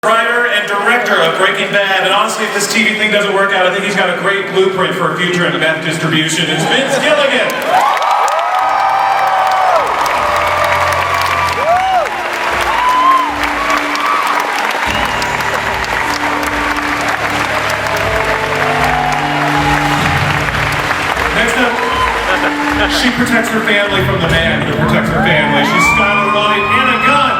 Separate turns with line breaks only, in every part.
Writer and director of Breaking Bad, and honestly, if this TV thing doesn't work out, I think he's got a great blueprint for a future in meth distribution. It's Vince Gilligan. Next up, she protects her family from the man who protects her family. She's Skylar Lloyd and a gun.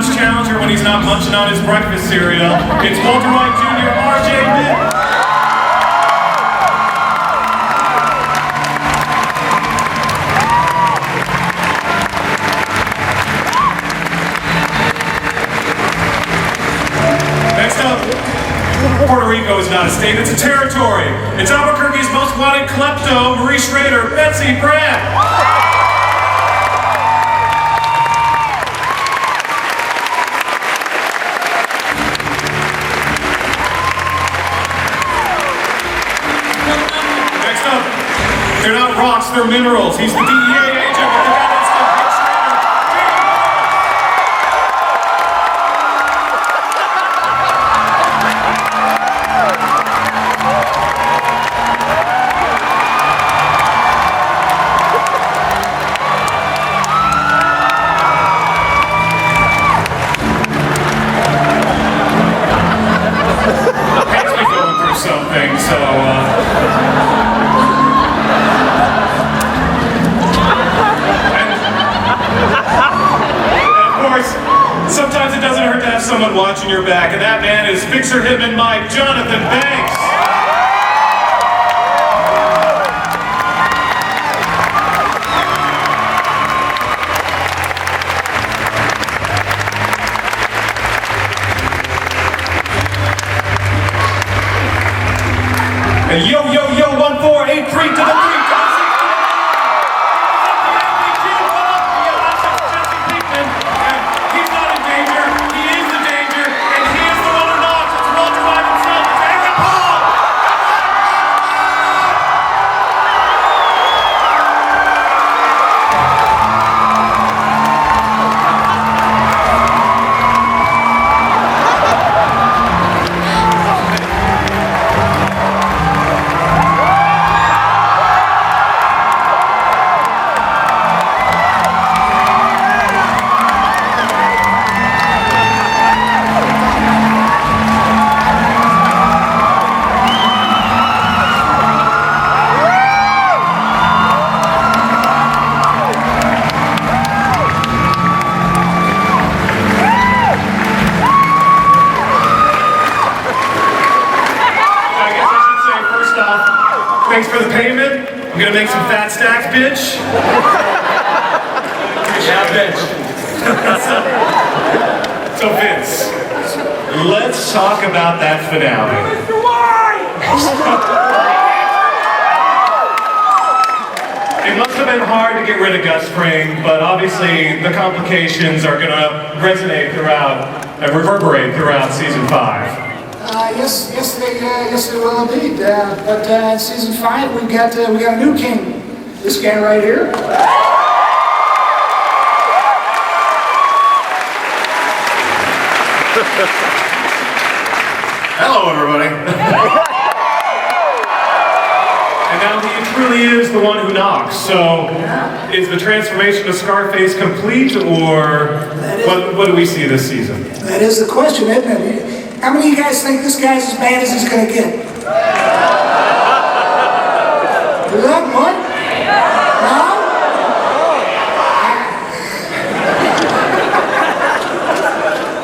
Challenger when he's not munching on his breakfast cereal. It's Walter White Jr., R.J. Mitt. Next up, Puerto Rico is not a state, it's a territory. It's Albuquerque's most wanted klepto, Marie Schrader, Betsy Brand. They're not rocks, they're minerals. He's the DEA agent, but the guy that's the big Hates me going through something, so sometimes it doesn't hurt to have someone watching your back, and that man is Fixer Hitman Mike, Jonathan Banks. And yo, 1483 to the 3. Thanks for the payment. I'm gonna make some fat stacks, bitch. Yeah, bitch. So Vince, let's talk about that finale. It must have been hard to get rid of Gus Fring, but obviously the complications are gonna resonate throughout and reverberate throughout season 5.
Yes, they will indeed. But in season 5, we got a new king. This guy right here.
Hello, everybody. And now he truly is the one who knocks. So, is the transformation to Scarface complete, or what do we see this season?
That is the question, isn't it? How many of you guys think this guy's as bad as he's going to get? Look, what? No?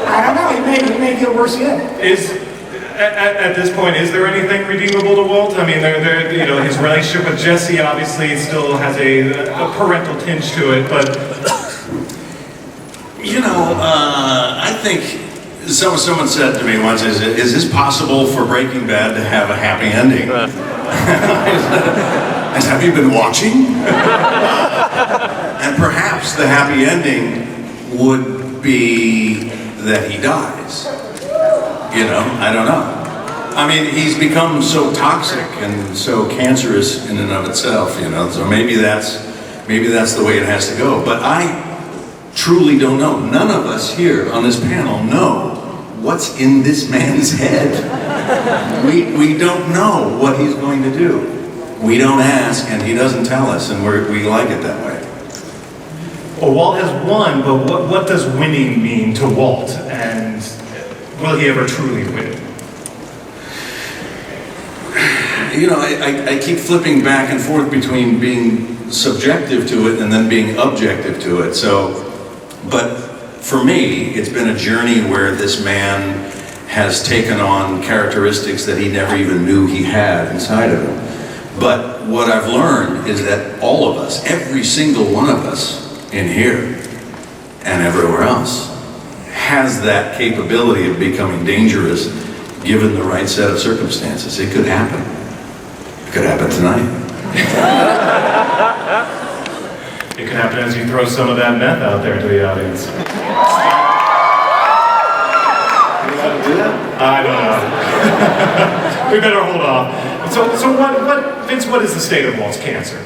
I don't know. He may get worse yet.
At this point, is there anything redeemable to Walt? I mean, his relationship with Jesse obviously still has a parental tinge to it, but
I think. Someone said to me once, is this possible for Breaking Bad to have a happy ending? I said, have you been watching? And perhaps the happy ending would would be that he dies. You know, I don't know. I mean, he's become so toxic and so cancerous in and of itself, you know, so maybe that's the way it has to go. But I truly don't know. None of us here on this panel know what's in this man's head. We don't know what he's going to do. We don't ask, and he doesn't tell us, and we like it that way.
Well, Walt has won, but what does winning mean to Walt? And will he ever truly win?
You know, I keep flipping back and forth between being subjective to it and then being objective to it. But for me, it's been a journey where this man has taken on characteristics that he never even knew he had inside of him. But what I've learned is that all of us, every single one of us in here and everywhere else, has that capability of becoming dangerous given the right set of circumstances. It could happen. It could happen tonight.
It could happen as you throw some of that meth out there to the audience. I don't know. We better hold off. So Vince, what is the state of Walt's cancer?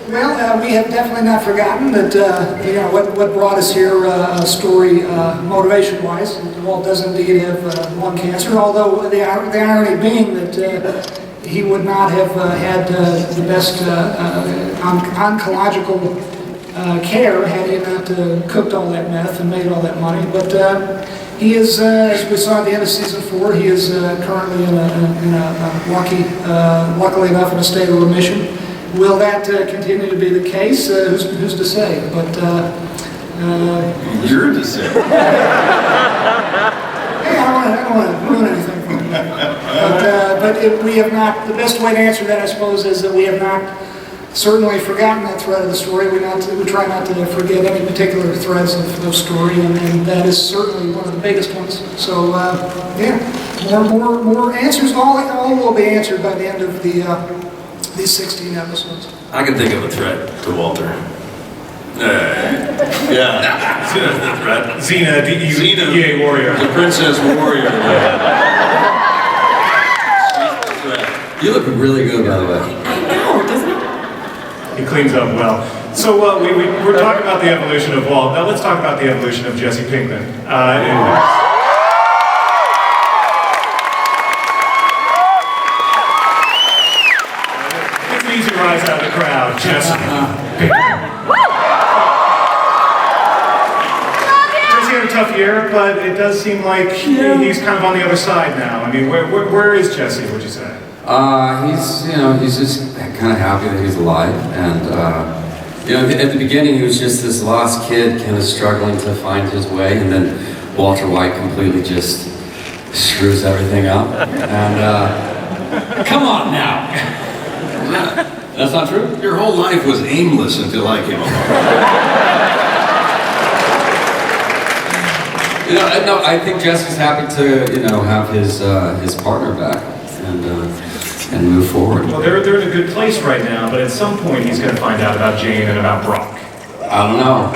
Well, we have definitely not forgotten that, what brought us here, story, motivation-wise. Walt does indeed have lung cancer, although the irony being that he would not have had the best oncological care had he not cooked all that meth and made all that money. But he is, as we saw at the end of season 4, he is currently in a luckily enough, in a state of remission. Will that continue to be the case? Who's to say? But
you're to say.
Hey, I don't want to ruin anything for him. But we have not. The best way to answer that, I suppose, is that we have not certainly forgotten that thread of the story. We try not to forget any particular threads of story, and that is certainly one of the biggest ones. So more answers. All will be answered by the end of these 16 episodes.
I can think of a threat to Walter. Yeah, Xena's the threat.
Xena, DEA warrior.
The princess warrior. She's the threat.
You look really good, by the way.
I know, doesn't it?
He cleans up well. So we're talking about the evolution of Walt. Now let's talk about the evolution of Jesse Pinkman. It's an easy rise out of the crowd, Jesse Pinkman. Jesse had a tough year, but it does seem like he's kind of on the other side now. I mean, where is Jesse, would you say?
He's just kind of happy that he's alive, and at the beginning he was just this lost kid, kind of struggling to find his way, and then Walter White completely just screws everything up. And come on now, that's not true.
Your whole life was aimless until I came along.
No, I think Jesse's happy to have his partner back and move forward.
Well, they're in a good place right now, but at some point he's going to find out about Jane and about Brock.
I don't know.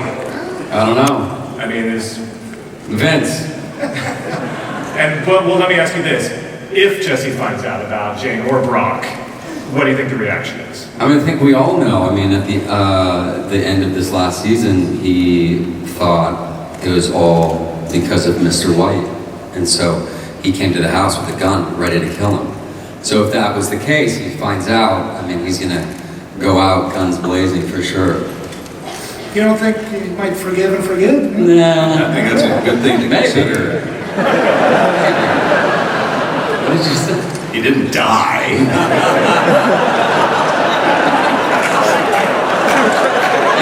I mean, is
Vince.
Well, let me ask you this: if Jesse finds out about Jane or Brock, what do you think the reaction is?
I think we all know. At the end of this last season, he thought it was all because of Mr. White, and so he came to the house with a gun, ready to kill him. So if that was the case, he finds out, he's gonna go out guns blazing for sure.
You don't think he might forgive and forget?
Nah.
I think that's a good thing to consider.
What did you say?
He didn't die.
You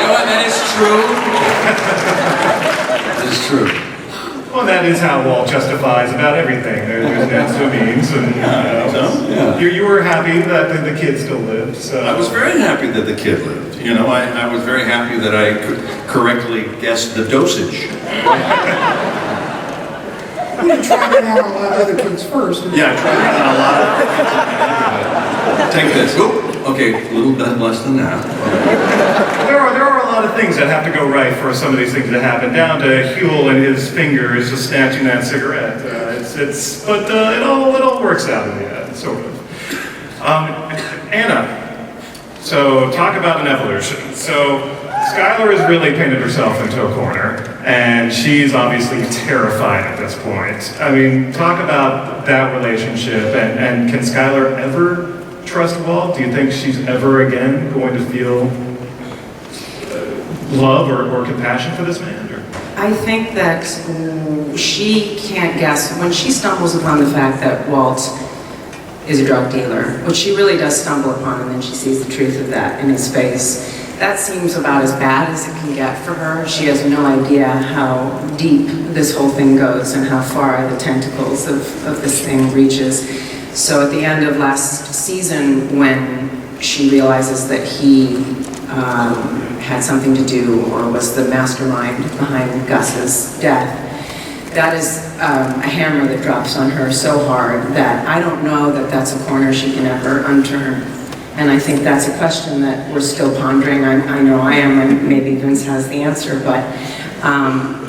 know what, that is true. That is true.
Well, that is how Walt justifies about everything. There's ends to means, and you were happy that the kid still lived. So
I was very happy that the kid lived. I was very happy that I correctly guessed the dosage.
We didn't try it out on a lot of other kids first.
Yeah, I tried it on a lot of. Take this. Oop. Okay, a little bit less than that.
there are a lot lot of things that have to go right for some of these things to happen, down to Huel and his fingers just snatching that cigarette. But it all works out in the end, sort of. Anna, so talk about an evolution. So Skylar has really painted herself into a corner, and she's obviously terrified at this point. I mean, talk about that relationship, and can Skylar ever trust Walt? Do you think she's ever again going to feel love or compassion for this man? Or?
I think that she can't guess when she stumbles upon the fact that Walt is a drug dealer, which she really does stumble upon, and then she sees the truth of that in his face. That seems about as bad as it can get for her. She has no idea how deep this whole thing goes and how far the tentacles of this thing reaches. So at the end of last season, when she realizes that he had something to do or was the mastermind behind Gus's death, that is a hammer that drops on her so hard that I don't know that that's a corner she can ever unturn. And I think that's a question that we're still pondering. I know I am, and maybe Vince has the answer, but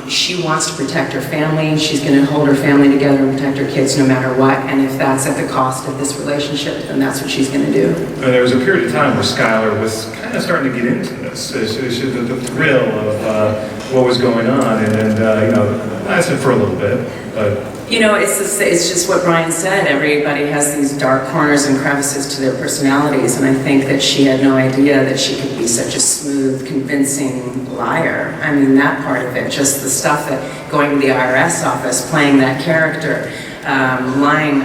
she wants to protect her family. She's going to hold her family together and protect her kids no matter what. And if that's at the cost of this relationship, then that's what she's going to do.
There was a period of time where Skylar was kind of starting to get into this. The thrill of what was going on, and lasted for a little bit. But
it's just what Bryan said. Everybody has these dark corners and crevices to their personalities, and I think that she had no idea that she could be such a smooth, convincing liar. I mean, that part of it, just the stuff that going to the IRS office, playing that character, lying,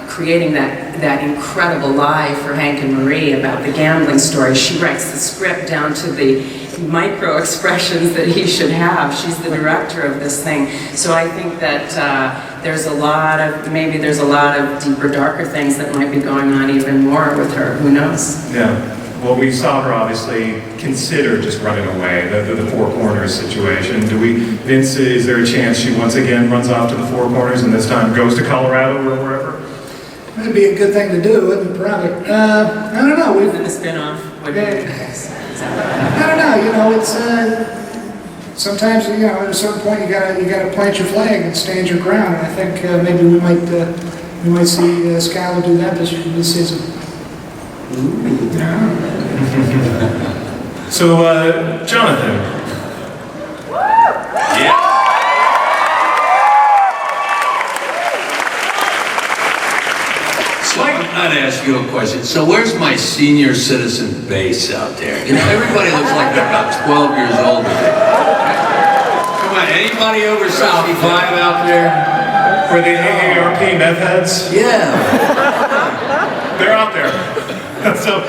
creating that incredible lie for Hank and Marie about the gambling story. She writes the script down to the micro expressions that he should have. She's the director of this thing. So I think that there's a lot of deeper, darker things that might be going on even more with her. Who knows?
Yeah. Well, we saw her obviously consider just running away, the Four Corners situation. Vince, is there a chance she once again runs off to the Four Corners and this time goes to Colorado or wherever?
That'd be a good thing to do, wouldn't it? Probably. I don't know.
We've been a spin-off.
I don't know. It's sometimes at a certain point you gotta plant your flag and stand your ground. And I think maybe we might see Skylar do that this season. Yeah.
So, Jonathan.
Yeah. So I'm going to ask you a question. So where's my senior citizen base out there? Everybody looks like they're about 12 years old today. Come on, anybody over 65 out there?
For the AARP meth heads?
Yeah.
They're out there. So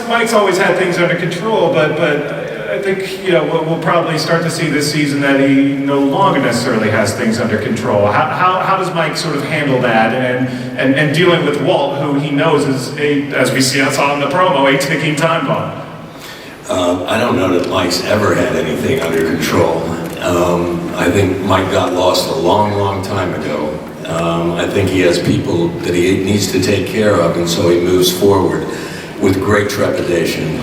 Mike's always had things under control, but I think we'll probably start to see this season that he no longer necessarily has things under control. How does Mike sort of handle that and dealing with Walt, who he knows is as we saw in the promo, a ticking time bomb?
I don't know that Mike's ever had anything under control. I think Mike got lost a long, long time ago. I think he has people that he needs to take care of, and so he moves forward with great trepidation.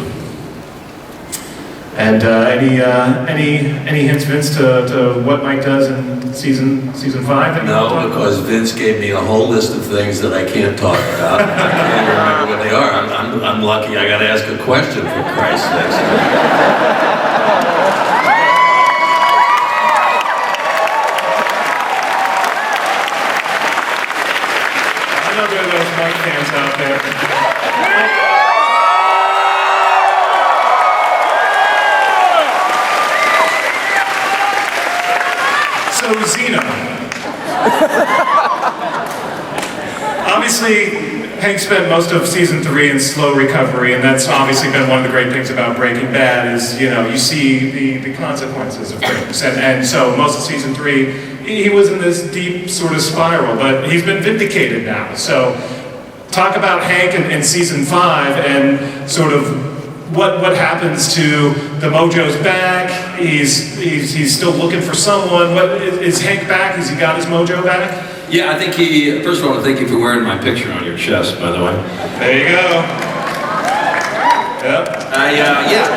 And any hints, Vince, to what Mike does in season 5?
No, because Vince gave me a whole list of things that I can't talk about. I can't remember what they are. I'm lucky I got to ask a question, for Christ's sake.
I know there are those Mike fans out there. So, Zena. Obviously, Hank spent most of season 3 in slow recovery, and that's obviously been one of the great things about Breaking Bad is, you see the consequences of things. And so most of season 3, he was in this deep sort of spiral, but he's been vindicated now. So talk about Hank in season 5 and sort of what happens to the mojo's back. He's still looking for someone. Is Hank back? Has he got his mojo back?
Yeah, I think first of all, thank you for wearing my picture on your chest, by the way.
There you go. Yep.
Yeah.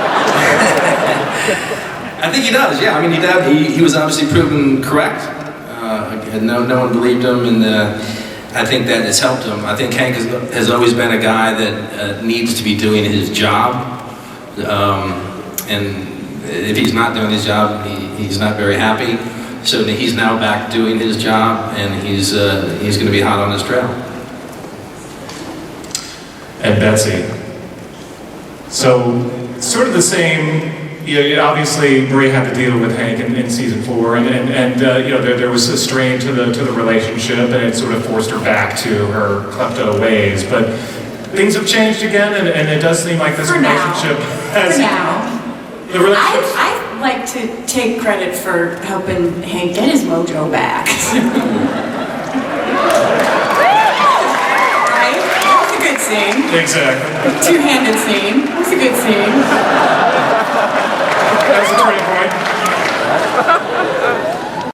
I think he does. Yeah, I mean, he was obviously proven correct. No one believed him, and I think that has helped him. I think Hank has always been a guy that needs to be doing his job, and if he's not doing his job, he's not very happy. So he's now back doing his job, and he's going to be hot on his trail.
And Betsy. So, sort of the same. Obviously, Marie had to deal with Hank in season 4, and there was a strain to the relationship, and it sort of forced her back to her klepto ways. But things have changed again, and it does seem like this relationship has.
For now.
The relationship.
I like to take credit for helping Hank get his mojo back. Right? That was a good scene.
Exactly.
Two-handed scene. It was a good scene.
That's a turning point.